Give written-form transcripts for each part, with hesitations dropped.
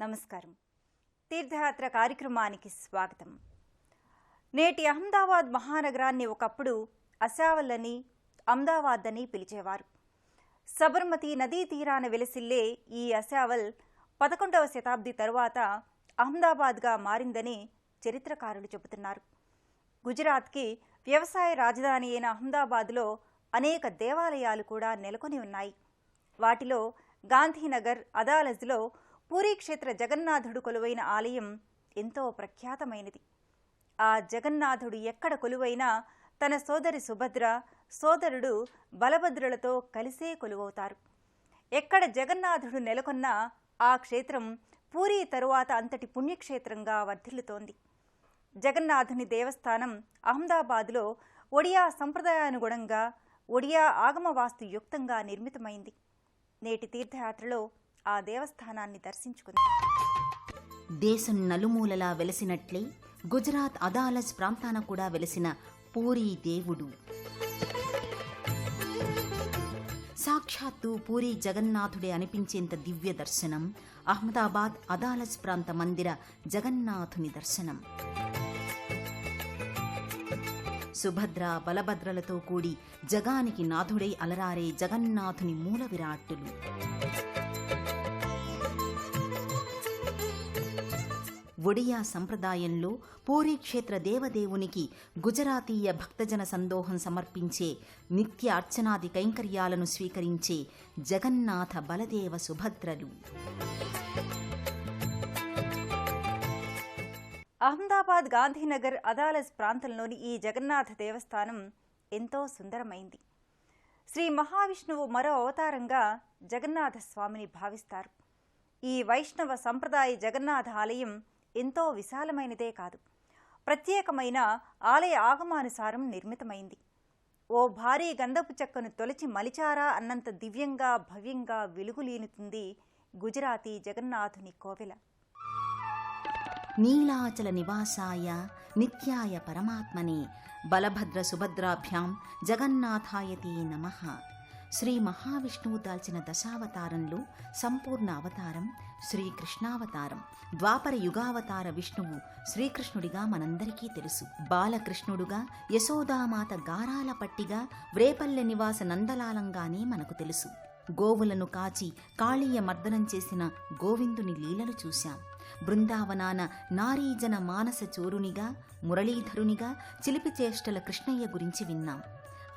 నమస్కారం. తీర్థయాత్ర కార్యక్రమానికి స్వాగతం. నేటి అహ్మదాబాద్ మహానగరాన్ని ఒకప్పుడు అశావల్ అహ్మదాబాద్ అని పిలిచేవారు. సబర్మతి నదీ తీరాన వెలసిల్లే ఈ అశావల్ 11వ శతాబ్ది తరువాత అహ్మదాబాద్గా మారిందని చరిత్రకారులు చెబుతున్నారు. గుజరాత్కి వ్యవసాయ రాజధాని అయిన అహ్మదాబాద్లో అనేక దేవాలయాలు కూడా నెలకొని ఉన్నాయి. వాటిలో గాంధీనగర్ అదాలజ్లో పూరీ క్షేత్ర జగన్నాథుడు కొలువైన ఆలయం ఎంతో ప్రఖ్యాతమైనది. ఆ జగన్నాథుడు ఎక్కడ కొలువైనా తన సోదరి సుభద్ర, సోదరుడు బలభద్రులతో కలిసే కొలువవుతారు. ఎక్కడ జగన్నాథుడు నెలకొన్నా ఆ క్షేత్రం పూరీ తరువాత అంతటి పుణ్యక్షేత్రంగా వర్ధిల్లుతోంది. జగన్నాథుని దేవస్థానం అహ్మదాబాద్లో ఒడియా సంప్రదాయానుగుణంగా ఒడియా ఆగమవాస్తు యుక్తంగా నిర్మితమైంది. నేటి తీర్థయాత్రలో ఆ దేవస్థానాన్ని దర్శించుకుంది. దేశం నలుమూలలా వెలసినట్లే గుజరాత్ అదాలజ్ ప్రాంతాన కూడా వెలసిన పూరీ దేవుడు. సాక్షాత్తు పూరీ జగన్నాథుడే అనిపించేంత దివ్య దర్శనం అహ్మదాబాద్ అదాలజ్ ప్రాంత మందిర జగన్నాథుని దర్శనం. సుభద్ర బలభద్రలతో కూడి జగానికి నాథుడై అలరారే జగన్నాథుని మూల విరాట్టులు. ఒడియా సంప్రదాయంలో పూరీ క్షేత్ర దేవదేవునికి గుజరాతీయ భక్తజన సందోహం సమర్పించే నిత్య అర్చనాది కైంకర్యాలను స్వీకరించే జగన్నాథ బలదేవ సుభద్రలు. అహ్మదాబాద్ గాంధీనగర్ అదాలజ్ ప్రాంతంలోని ఈ జగన్నాథ దేవస్థానం ఎంతో సుందరమైంది. శ్రీ మహావిష్ణువు మరో అవతారంగా జగన్నాథ స్వామిని భావిస్తారు. ఈ వైష్ణవ సంప్రదాయ జగన్నాథ ఆలయం ఎంతో విశాలమైనదే కాదు, ప్రత్యేకమైన ఆలయ ఆగమానుసారం నిర్మితమైంది. ఓ భారీ గంధపు చెక్కను తొలచి మలిచారా అన్నంత దివ్యంగా భవ్యంగా వెలుగులీనుతుంది గుజరాతీ జగన్నాథుని కోవెల. నీలాచల నివాసాయ నిత్యాయ పరమాత్మనే బలభద్ర సుభద్రాభ్యాం జగన్నాథాయతే నమః. శ్రీ మహావిష్ణువు దాల్చిన దశావతారంలో సంపూర్ణ అవతారం శ్రీకృష్ణావతారం. ద్వాపర యుగావతార విష్ణువు శ్రీకృష్ణుడిగా మనందరికీ తెలుసు. బాలకృష్ణుడుగా, యశోదామాత గారాల పట్టిగా, వ్రేపల్లె నివాస నందలాలంగానే మనకు తెలుసు. గోవులను కాచి కాళీయ మర్దనం చేసిన గోవిందుని లీలలు చూశాం. బృందావనాన నారీజన మానస చోరునిగా, మురళీధరునిగా చిలిపి చేష్టల కృష్ణయ్య గురించి విన్నాం.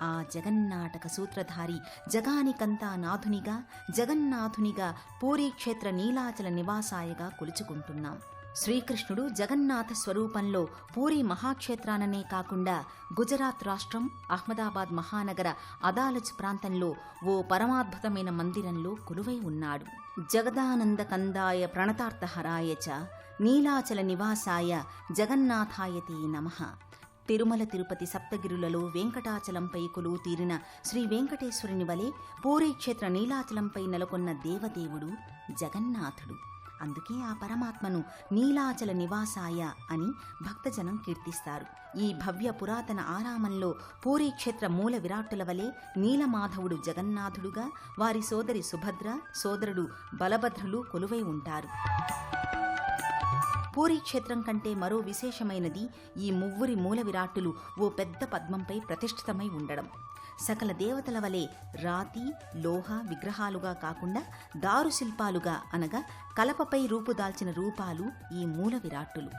ఆ జగన్నాటక సూత్రధారి జగానికంతా నాథునిగా, జగన్నాథునిగా పూరీ క్షేత్ర నీలాచల నివాసాయగా కొలుచుకుంటున్నాం. శ్రీకృష్ణుడు జగన్నాథ స్వరూపంలో పూరీ మహాక్షేత్రాననే కాకుండా గుజరాత్ రాష్ట్రం అహ్మదాబాద్ మహానగర అదాలజ్ ప్రాంతంలో ఓ పరమాద్భుతమైన మందిరంలో కొలువై ఉన్నాడు. జగదానంద కందాయ ప్రణతార్థహరాయ చ నీలాచల నివాసాయ జగన్నాథాయతే నమః. తిరుమల తిరుపతి సప్తగిరులలో వెంకటాచలంపై కొలువు తీరిన శ్రీ వెంకటేశ్వరుని వలె పూరీ క్షేత్ర నీలాచలంపై నెలకొన్న దేవదేవుడు జగన్నాథుడు. అందుకే ఆ పరమాత్మను నీలాచల నివాసాయ అని భక్తజనం కీర్తిస్తారు. ఈ భవ్య పురాతన ఆరామంలో పూరీ క్షేత్ర మూల విరాట్టుల వలె నీలమాధవుడు జగన్నాథుడుగా, వారి సోదరి సుభద్ర, సోదరుడు బలభద్రులు కొలువై ఉంటారు. పూరీ క్షేత్రం కంటే మరో విశేషమైనది ఈ మువ్వురి మూల విరాట్టులు ఓ పెద్ద పద్మంపై ప్రతిష్ఠితమై ఉండడం. సకల దేవతల వలె రాతి, లోహ విగ్రహాలుగా కాకుండా దారు శిల్పాలుగా, అనగా కలపపై రూపుదాల్చిన రూపాలు ఈ మూల విరాట్టులు.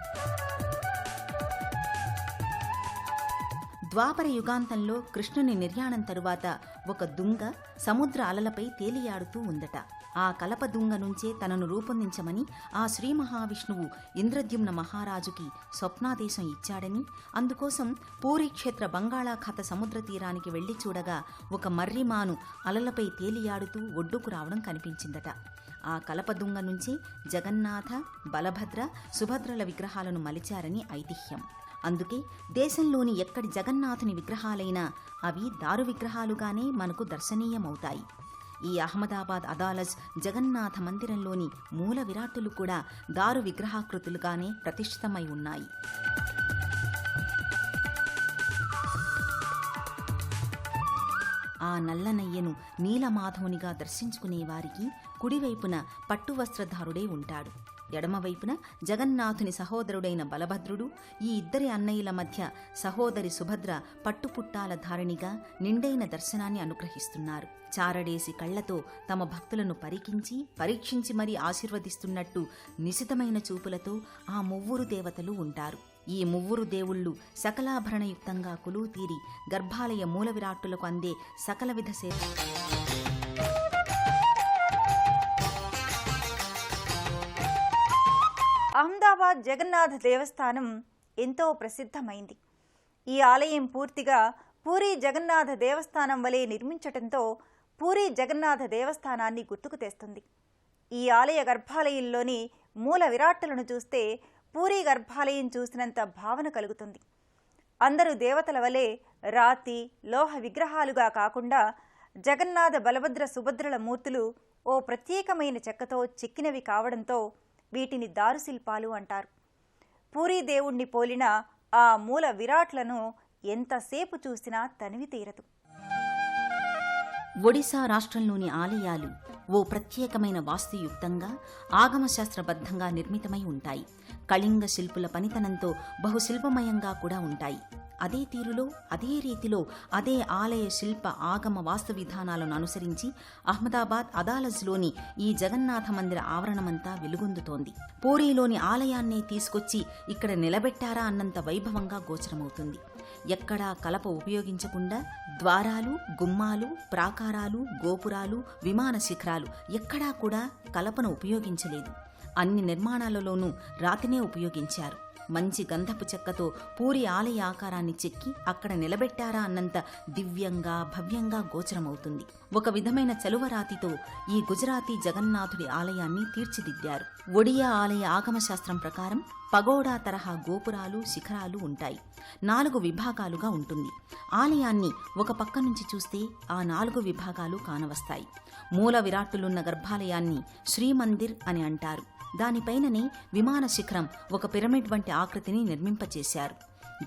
ద్వాపర యుగాంతంలో కృష్ణుని నిర్యాణం తరువాత ఒక దుంగ సముద్ర అలలపై తేలియాడుతూ ఉందట. ఆ కలప దుంగ నుంచే తనను రూపొందించమని ఆ శ్రీ మహావిష్ణువు ఇంద్రద్యుమ్న మహారాజుకి స్వప్నాదేశం ఇచ్చాడని, అందుకోసం పూరీ క్షేత్ర బంగాళాఖాత సముద్ర తీరానికి వెళ్లి చూడగా ఒక మర్రిమాను అలలపై తేలియాడుతూ ఒడ్డుకు రావడం కనిపించిందట. ఆ కలపదుంగ నుంచే జగన్నాథ, బలభద్ర, సుభద్రల విగ్రహాలను మలిచారని ఐతిహ్యం. అందుకే దేశంలోని ఎక్కడి జగన్నాథుని విగ్రహాలైనా అవి దారు విగ్రహాలుగానే మనకు దర్శనీయమవుతాయి. ఈ అహ్మదాబాద్ అదాలజ్ జగన్నాథ మందిరంలోని మూల విరాట్టులు కూడా దారు విగ్రహాకృతులుగానే ప్రతిష్ఠితమై ఉన్నాయి. ఆ నల్లనయ్యను నీలమాధవునిగా దర్శించుకునే వారికి కుడివైపున పట్టువస్త్రధారుడే ఉంటాడు. ఎడమవైపున జగన్నాథుని సహోదరుడైన బలభద్రుడు, ఈ ఇద్దరి అన్నయ్యల మధ్య సహోదరి సుభద్ర పట్టుపుట్టాల ధారణిగా నిండైన దర్శనాన్ని అనుగ్రహిస్తున్నారు. చారడేసి కళ్లతో తమ భక్తులను పరీక్షించి మరీ ఆశీర్వదిస్తున్నట్టు నిశితమైన చూపులతో ఆ మువ్వురు దేవతలు ఉంటారు. ఈ మువ్వురు దేవుళ్ళు సకలాభరణయుక్తంగా కొలువు తీరి గర్భాలయ మూల విరాట్టులకు అందే సకల విధ సేవ. అహ్మదాబాద్ జగన్నాథ దేవస్థానం ఎంతో ప్రసిద్ధమైంది. ఈ ఆలయం పూర్తిగా పూరీ జగన్నాథ దేవస్థానం వలె నిర్మించటంతో పూరీ జగన్నాథ దేవస్థానాన్ని గుర్తుకు తెస్తుంది. ఈ ఆలయ గర్భాలయంలోని మూల విరాట్టులను చూస్తే పూరీ గర్భాలయం చూసినంత భావన కలుగుతుంది. అందరూ దేవతల వలె రాతి, లోహ విగ్రహాలుగా కాకుండా జగన్నాథ, బలభద్ర, సుభద్రల మూర్తులు ఓ ప్రత్యేకమైన చెక్కతో చెక్కినవి కావడంతో వీటిని దారుశిల్పాలు అంటారు. పూరీ దేవుణ్ణి పోలిన ఆ మూల విరాట్లను ఎంతసేపు చూసినా తనివి తీరదు. ఒడిశా రాష్ట్రంలోని ఆలయాలు ఓ ప్రత్యేకమైన వాస్తుయుక్తంగా ఆగమశాస్త్రబద్ధంగా నిర్మితమై ఉంటాయి. కళింగ శిల్పుల పనితనంతో బహుశిల్పమయంగా కూడా ఉంటాయి. అదే తీరులో, అదే రీతిలో, అదే ఆలయ శిల్ప ఆగమ వాస్తు విధానాలను అనుసరించి అహ్మదాబాద్ అదాలజ్లోని ఈ జగన్నాథ మందిర ఆవరణమంతా వెలుగొందుతోంది. పూరీలోని ఆలయాన్నే తీసుకొచ్చి ఇక్కడ నిలబెట్టారా అన్నంత వైభవంగా గోచరమవుతుంది. ఎక్కడా కలప ఉపయోగించకుండా ద్వారాలు, గుమ్మాలు, ప్రాకారాలు, గోపురాలు, విమాన శిఖరాలు ఎక్కడా కూడా కలపను ఉపయోగించలేదు. అన్ని నిర్మాణాలలోనూ రాతినే ఉపయోగించారు. మంచి గంధపు చెక్కతో పూరి ఆలయ ఆకారాన్ని చెక్కి అక్కడ నిలబెట్టారా అన్నంత దివ్యంగా, భవ్యంగా గోచరమవుతుంది. ఒక విధమైన చలువరాతితో ఈ గుజరాతీ జగన్నాథుడి ఆలయాన్ని తీర్చిదిద్దారు. ఒడియా ఆలయ ఆగమశాస్త్రం ప్రకారం పగోడా తరహా గోపురాలు, శిఖరాలు ఉంటాయి. 4 విభాగాలుగా ఉంటుంది. ఆలయాన్ని ఒక పక్క నుంచి చూస్తే ఆ 4 విభాగాలు కానవస్తాయి. మూల విరాట్టులున్న గర్భాలయాన్ని శ్రీమందిర్ అని అంటారు. దానిపైననే విమాన శిఖరం ఒక పిరమిడ్ వంటి ఆకృతిని నిర్మింపచేశారు.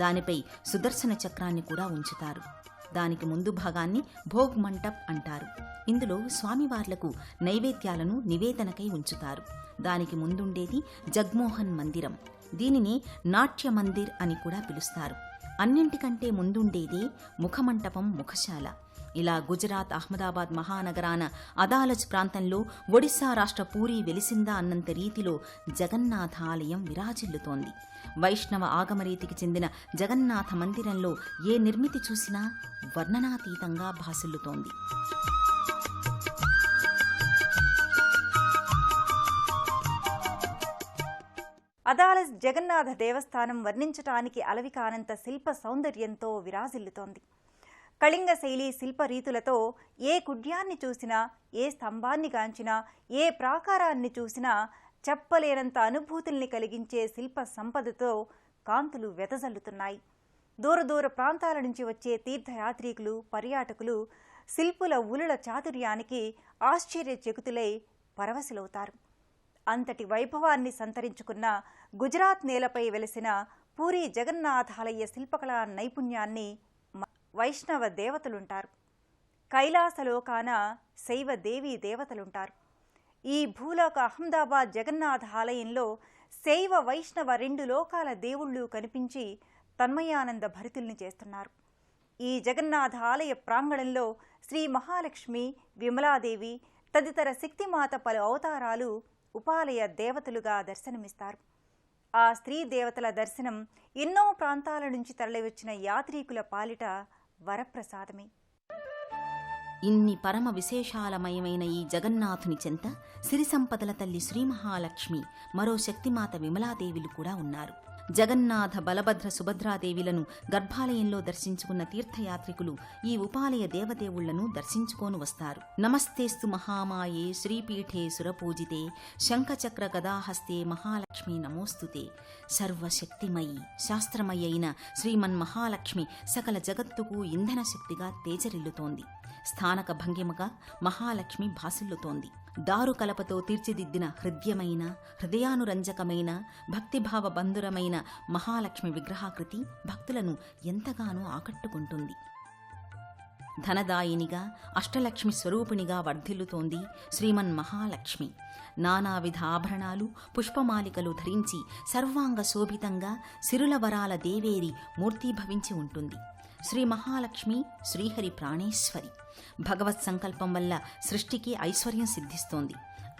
దానిపై సుదర్శన చక్రాన్ని కూడా ఉంచుతారు. దానికి ముందు భాగాన్ని భోగ్ మంటప్ అంటారు. ఇందులో స్వామివార్లకు నైవేద్యాలను నివేదనకై ఉంచుతారు. దానికి ముందుండేది జగ్మోహన్ మందిరం. దీనిని నాట్య మందిర్ అని కూడా పిలుస్తారు. అన్నింటికంటే ముందుండేదే ముఖమంటపం, ముఖశాల. ఇలా గుజరాత్ అహ్మదాబాద్ మహానగరాన అదాలజ్ ప్రాంతంలో ఒడిశా రాష్ట్ర పూరీ వెలిసిందా అన్నంత రీతిలో జగన్నాథ ఆలయం విరాజిల్లుతోంది. వైష్ణవ ఆగమరీతికి చెందిన జగన్నాథ మందిరంలో ఏ నిర్మితి చూసినా వర్ణనాతీతంగా భాసిల్లుతోంది. అదాలజ్ జగన్నాథ దేవస్థానం వర్ణించటానికి అలవి కానంత శిల్ప సౌందర్యంతో విరాజిల్లుతోంది. కళింగ శైలి శిల్ప రీతులతో ఏ కుడ్యాన్ని చూసినా, ఏ స్తంభాన్ని కాంచినా, ఏ ప్రాకారాన్ని చూసినా చెప్పలేనంత అనుభూతుల్ని కలిగించే శిల్ప సంపదతో కాంతులు వెదజల్లుతున్నాయి. దూర ప్రాంతాల నుంచి వచ్చే తీర్థయాత్రికులు, పర్యాటకులు శిల్పుల ఉలుల చాతుర్యానికి ఆశ్చర్యచకితులై పరవశులవుతారు. అంతటి వైభవాన్ని సంతరించుకున్న గుజరాత్ నేలపై వెలిసిన పూరీ జగన్నాథాలయ శిల్పకళా నైపుణ్యాన్ని వైష్ణవ దేవతలుంటారు. కైలాసలోకాన శైవ దేవీ దేవతలుంటారు. ఈ భూలోక అహ్మదాబాద్ జగన్నాథ ఆలయంలో శైవ వైష్ణవ 2 లోకాల దేవుళ్ళు కనిపించి తన్మయానంద భరితుల్ని చేస్తున్నారు. ఈ జగన్నాథ ఆలయ ప్రాంగణంలో శ్రీ మహాలక్ష్మి, విమలాదేవి తదితర శక్తిమాత పలు అవతారాలు ఉపాలయ దేవతలుగా దర్శనమిస్తారు. ఆ స్త్రీ దేవతల దర్శనం ఎన్నో ప్రాంతాల నుంచి తరలివచ్చిన యాత్రికుల పాలిట వరప్రసాదమే. ఇన్ని పరమ విశేషాలమయమైన ఈ జగన్నాథుని చెంత సిరి సంపదల తల్లి శ్రీ మహాలక్ష్మి, మరో శక్తిమాత విమలాదేవిలు కూడా ఉన్నారు. జగన్నాథ, బలభద్ర, సుభద్రాదేవిలను గర్భాలయంలో దర్శించుకున్న తీర్థయాత్రికులు ఈ ఉపాలయ దేవదేవుళ్లను దర్శించుకోను వస్తారు. నమస్తేస్తు మహామాయే శ్రీపీఠే సురపూజితే శంఖచక్ర గదాహస్తే మహాలక్ష్మి నమోస్తుతే. సర్వశక్తిమయి శాస్త్రమయి అయిన శ్రీమన్మహాలక్ష్మి సకల జగత్తుకు ఇంధన శక్తిగా తేజరిల్లుతోంది. స్థానక భంగిమగా మహాలక్ష్మి భాసిల్లుతోంది. దారు కలపతో తీర్చిదిద్దిన హృద్యమైన, హృదయానురంజకమైన, భక్తిభావ బంధురమైన మహాలక్ష్మి విగ్రహాకృతి భక్తులను ఎంతగానో ఆకట్టుకుంటుంది. ధనదాయినిగా అష్టలక్ష్మి స్వరూపిణిగా వర్ధిల్లుతోంది శ్రీమన్ మహాలక్ష్మి. నానావిధ ఆభరణాలు, పుష్పమాలికలు ధరించి సర్వాంగ శోభితంగా సిరుల వరాల దేవేరి మూర్తీభవించి ఉంటుంది. శ్రీ మహాలక్ష్మి శ్రీహరి ప్రాణేశ్వరి. భగవత్ సంకల్పం వల్ల సృష్టికి ఐశ్వర్యం సిద్ధిస్తోంది.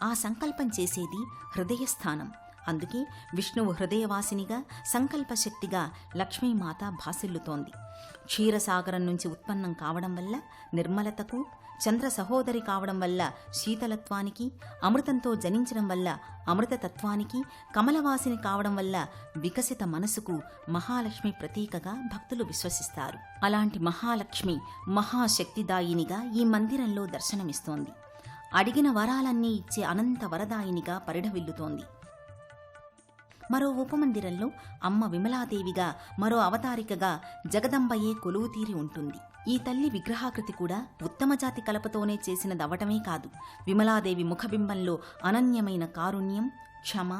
ఆ సంకల్పం చేసేది హృదయస్థానం. అందుకే విష్ణువు హృదయవాసినిగా, సంకల్పశక్తిగా లక్ష్మీమాత భాసిల్లుతోంది. క్షీరసాగరం నుంచి ఉత్పన్నం కావడం వల్ల నిర్మలతకు, చంద్ర సహోదరి కావడం వల్ల శీతలత్వానికి, అమృతంతో జనించడం వల్ల అమృతతత్వానికి, కమలవాసిని కావడం వల్ల వికసిత మనసుకు మహాలక్ష్మి ప్రతీకగా భక్తులు విశ్వసిస్తారు. అలాంటి మహాలక్ష్మి మహాశక్తిదాయినిగా ఈ మందిరంలో దర్శనమిస్తోంది. అడిగిన వరాలన్నీ ఇచ్చే అనంత వరదాయినిగా పరిఢవిల్లుతోంది. మరో ఉపమందిరంలో అమ్మ విమలాదేవిగా, మరో అవతారికగా జగదంబయే కొలువుతీరి ఉంటుంది. ఈ తల్లి విగ్రహాకృతి కూడా ఉత్తమ జాతి కలపతోనే చేసినదవటమే కాదు, విమలాదేవి ముఖబింబంలో అనన్యమైన కారుణ్యం, క్షమ,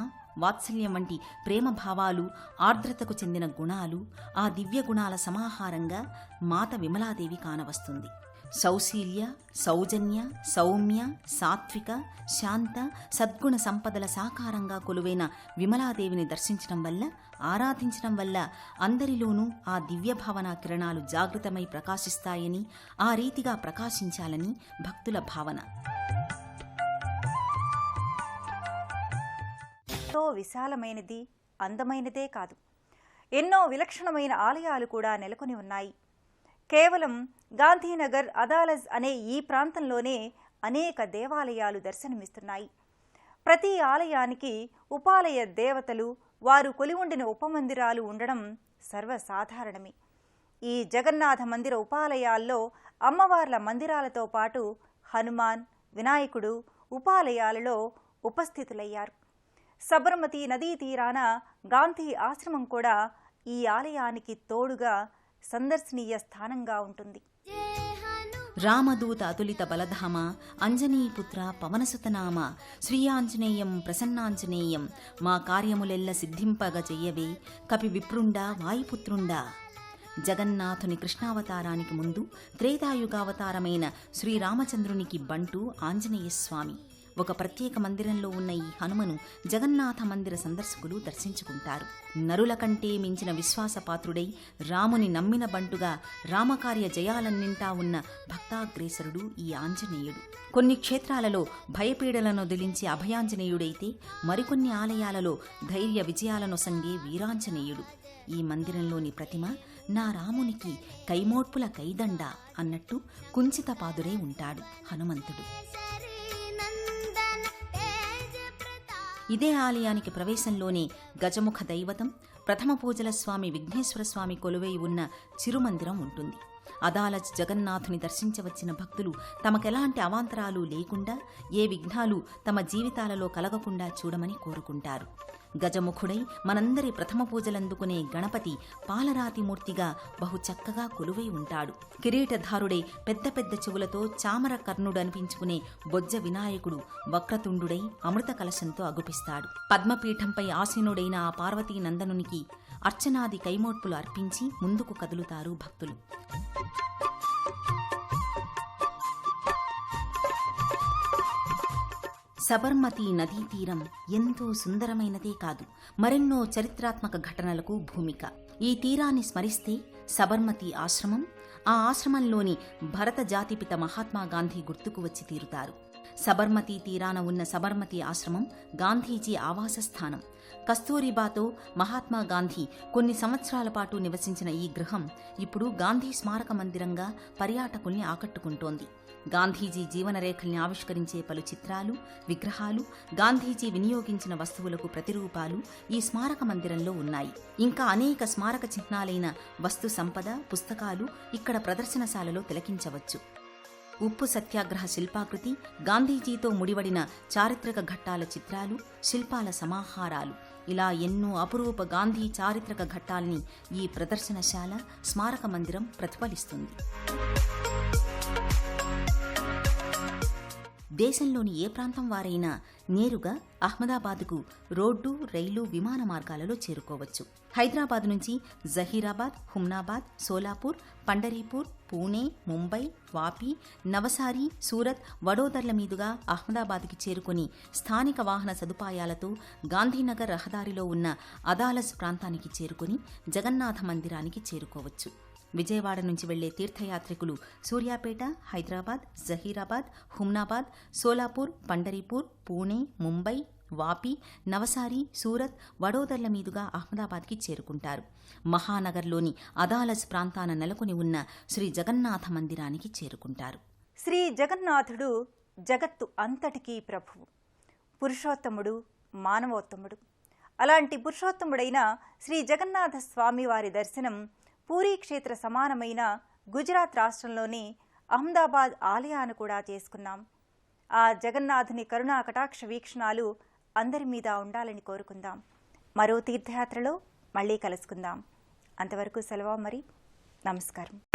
వాత్సల్యం వంటి ప్రేమభావాలు, ఆర్ద్రతకు చెందిన గుణాలు, ఆ దివ్య గుణాల సమాహారంగా మాత విమలాదేవి కానవస్తుంది. సౌశీల్య, సౌజన్య, సౌమ్య, సాత్విక, శాంత, సద్గుణ సంపదల సాకారంగా కొలువైన విమలాదేవిని దర్శించడం వల్ల, ఆరాధించడం వల్ల అందరిలోనూ ఆ దివ్యభావన కిరణాలు జాగృతమై ప్రకాశిస్తాయని, ఆ రీతిగా ప్రకాశించాలని భక్తుల భావన. ఎంతో విశాలమైనది, అందమైనదే కాదు, ఎన్నో విలక్షణమైన ఆలయాలు కూడా నెలకొని ఉన్నాయి. కేవలం గాంధీనగర్, అదాలజ్ అనే ఈ ప్రాంతంలోనే అనేక దేవాలయాలు దర్శనమిస్తున్నాయి. ప్రతి ఆలయానికి ఉపాలయ దేవతలు, వారు కొలివుండిన ఉపమందిరాలు ఉండడం సర్వసాధారణమే. ఈ జగన్నాథ మందిర ఉపాలయాల్లో అమ్మవార్ల మందిరాలతో పాటు హనుమాన్, వినాయకుడు ఉపాలయాలలో ఉపస్థితులయ్యారు. సబర్మతి నదీ తీరాన గాంధీ ఆశ్రమం కూడా ఈ ఆలయానికి తోడుగా సందర్శనీయ స్థానంగా ఉంటుంది. రామదూత అతులిత బలధామ, అంజనీపుత్ర పవనసుతనామ, శ్రీయాంజనేయం ప్రసన్నాంజనేయం, మా కార్యములెల్ల సిద్ధింపగ చెయ్యవే, కపి విప్రుండా వాయుపుత్రుండా. జగన్నాథుని కృష్ణావతారానికి ముందు త్రేతాయుగావతారమైన శ్రీరామచంద్రునికి బంటు ఆంజనేయస్వామి. ఒక ప్రత్యేక మందిరంలో ఉన్న ఈ హనుమను జగన్నాథ మందిర సందర్శకులు దర్శించుకుంటారు. నరుల కంటే మించిన విశ్వాసపాత్రుడై రాముని నమ్మిన బంటుగా రామకార్య జయాలన్నింటా ఉన్న భక్తాగ్రేసరుడు ఈ ఆంజనేయుడు. కొన్ని క్షేత్రాలలో భయపీడలను వదిలించే అభయాంజనేయుడైతే, మరికొన్ని ఆలయాలలో ధైర్య విజయాలను సంగే వీరాంజనేయుడు. ఈ మందిరంలోని ప్రతిమ నా రామునికి కైమోడ్పుల కైదండ అన్నట్టు కుంచితపాదుడై ఉంటాడు హనుమంతుడు. ఇదే ఆలయానికి ప్రవేశంలోనే గజముఖ దైవతం, ప్రథమ పూజల స్వామి విఘ్నేశ్వర స్వామి కొలువై ఉన్న చిరుమందిరం ఉంటుంది. అదాలజ్ జగన్నాథుని దర్శించవచ్చిన భక్తులు తమకెలాంటి అవాంతరాలు లేకుండా, ఏ విఘ్నాలు తమ జీవితాలలో కలగకుండా చూడమని కోరుకుంటారు. గజముఖుడై మనందరి ప్రథమ పూజలందుకునే గణపతి పాలరాతి మూర్తిగా బహు చక్కగా కొలువై ఉంటాడు. కిరీటధారుడై పెద్ద పెద్ద చెవులతో చామర కర్ణుడనిపించుకునే బొజ్జ వినాయకుడు వక్రతుండుడై అమృత కలశంతో అగుపిస్తాడు. పద్మపీఠంపై ఆసీనుడైన ఆ పార్వతీ నందనునికి అర్చనాది కైమోడ్పులు అర్పించి ముందుకు కదులుతారు భక్తులు. సబర్మతి నదీ తీరం ఎంతో సుందరమైనదే కాదు, మరెన్నో చరిత్రాత్మక ఘటనలకు భూమిక. ఈ తీరాన్ని స్మరిస్తే సబర్మతి ఆశ్రమం, ఆ ఆశ్రమంలోని భరత జాతిపిత మహాత్మా గాంధీ గుర్తుకు వచ్చి తీరుతారు. సబర్మతి తీరాన ఉన్న సబర్మతి ఆశ్రమం గాంధీజీ ఆవాస స్థానం. కస్తూరిబాతో మహాత్మా గాంధీ కొన్ని సంవత్సరాల పాటు నివసించిన ఈ గృహం ఇప్పుడు గాంధీ స్మారక మందిరంగా పర్యాటకుల్ని ఆకట్టుకుంటోంది. గాంధీజీ జీవనరేఖల్ని ఆవిష్కరించే పలు చిత్రాలు, విగ్రహాలు, గాంధీజీ వినియోగించిన వస్తువులకు ప్రతిరూపాలు ఈ స్మారక మందిరంలో ఉన్నాయి. ఇంకా అనేక స్మారక చిహ్నాలైన వస్తు సంపద, పుస్తకాలు ఇక్కడ ప్రదర్శనశాలలో తిలకించవచ్చు. ఉప్పు సత్యాగ్రహ శిల్పాకృతి, గాంధీజీతో ముడివడిన చారిత్రక ఘట్టాల చిత్రాలు, శిల్పాల సమాహారాలు, ఇలా ఎన్నో అపురూప గాంధీ చారిత్రక ఘట్టాల్ని ఈ ప్రదర్శనశాల, స్మారక మందిరం ప్రతిఫలిస్తుంది. దేశంలోని ఏ ప్రాంతం వారైనా నేరుగా అహ్మదాబాద్కు రోడ్డు, రైలు, విమాన మార్గాలలో చేరుకోవచ్చు. హైదరాబాద్ నుంచి జహీరాబాద్, హుమ్నాబాద్, సోలాపూర్, పండరీపూర్, పూణే, ముంబై, వాపి, నవసారి, సూరత్, వడోదర్ల మీదుగా అహ్మదాబాద్కి చేరుకుని స్థానిక వాహన సదుపాయాలతో గాంధీనగర్ రహదారిలో ఉన్న అదాలజ్ ప్రాంతానికి చేరుకుని జగన్నాథ మందిరానికి చేరుకోవచ్చు. విజయవాడ నుంచి వెళ్లే తీర్థయాత్రికులు సూర్యాపేట, హైదరాబాద్, జహీరాబాద్, హుమ్నాబాద్, సోలాపూర్, పండరీపూర్, పూణే, ముంబై, వాపి, నవసారి, సూరత్, వడోదర్ల మీదుగా అహ్మదాబాద్కి చేరుకుంటారు. మహానగర్లోని అదాలజ్ ప్రాంతాన నెలకొని ఉన్న శ్రీ జగన్నాథ మందిరానికి చేరుకుంటారు. శ్రీ జగన్నాథుడు జగత్తు అంతటికీ ప్రభువు, పురుషోత్తముడు, మానవోత్తముడు. అలాంటి పురుషోత్తముడైన శ్రీ జగన్నాథ స్వామివారి దర్శనం పూరీ క్షేత్ర సమానమైన గుజరాత్ రాష్ట్రంలోని అహ్మదాబాద్ ఆలయాన్ని కూడా చేసుకున్నాం. ఆ జగన్నాథుని కరుణా కటాక్ష వీక్షణాలు అందరి మీద ఉండాలని కోరుకుందాం. మరో తీర్థయాత్రలో మళ్ళీ కలుసుకుందాం. అంతవరకు సెలవు మరి. నమస్కారం.